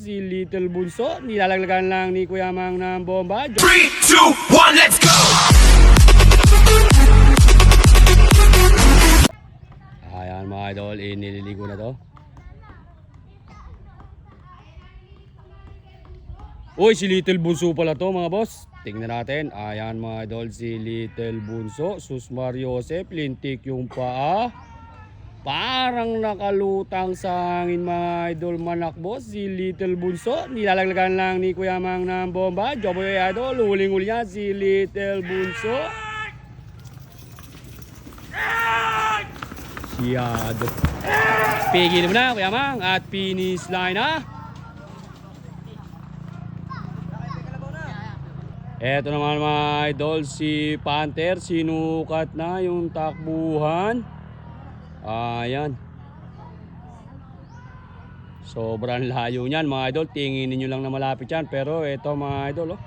Si Little Bunso, nilalaglagan lang ni Kuya Mang ng bomba. 3, 2, 1, let's go! Ayan mga idol, inililigo na to. Uy, si Little Bunso pala to mga boss. Tingnan natin. Ayan mga idol, si Little Bunso. Sus Mariosep, lintik yung paa. Parang nakalutang sa hangin mga idol, manakbo. Si Little Bunso, nilalaglagan lang ni Kuya Mang ng bomba. Joboy idol, huling-huli niya si Little Bunso. Siyado. Pigil mo na Kuya Mang at finish line na. Eto naman mga idol, si Panther, sinukat na yung takbuhan. Ayan. Sobrang layo niyan mga idol, tingin niyo lang na malapit yan. Pero eto mga idol, oh.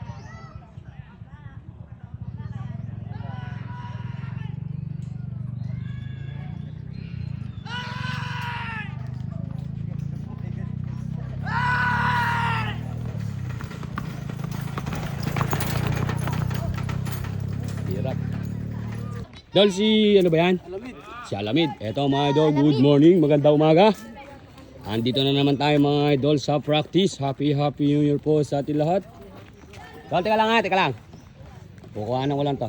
Hirap. Idol, si ano ba yan? Alamid. Si Alamid. Eto mga idol, good morning, magandang umaga. Andito na naman tayo mga idol sa practice. Happy New Year po sa ating lahat. Idol, teka lang ha, teka lang. Kukuhanan ko lang to.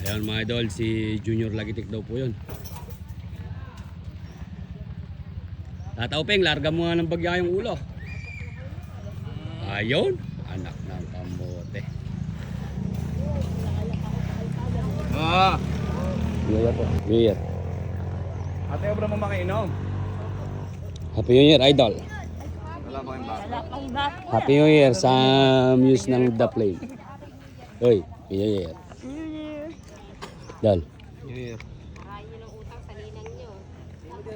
Ayan mga idol, si Junior Lagitik daw po yun. Tataupeng, larga mo nga ng bagya yung ulo. Ayun, anak ng kamote. New Year po, New Year. Ate, obra mo makainom. Happy New Year, idol. Wala pa kayong bata. Happy New Year sa muse ng The Play. Hoy, Happy New Year. Dal. New Year. Yun ang utang sa ninang nyo.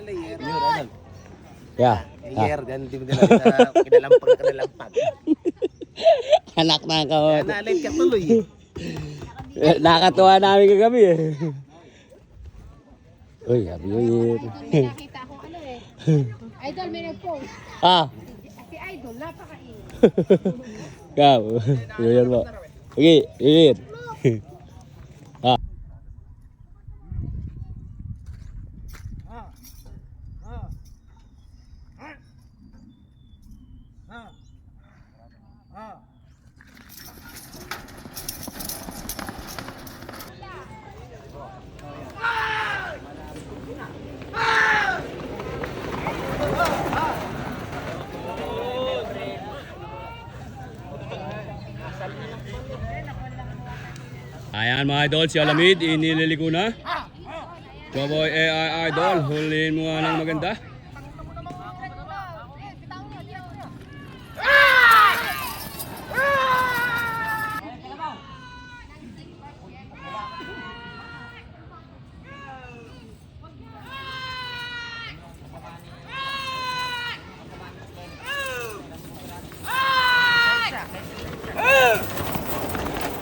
New Year, idol. Yeah. New Year, yan, di mo nila kinalampag na kinalampag. Anak ng kamote. Nalin ka tuloy. Nakatuwa namin kagabi eh. Uy, Happy New Year. May nakita akong ano eh. Idol, may nag-post. Ah, Si Idol, napakain. Kau. New Year po. Okay, New Year. Ah. Ayan mga idol, si Alamid, inililigo na. Joboy AI idol, huliin mo nga ng maganda.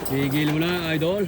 Tigil mo na idol.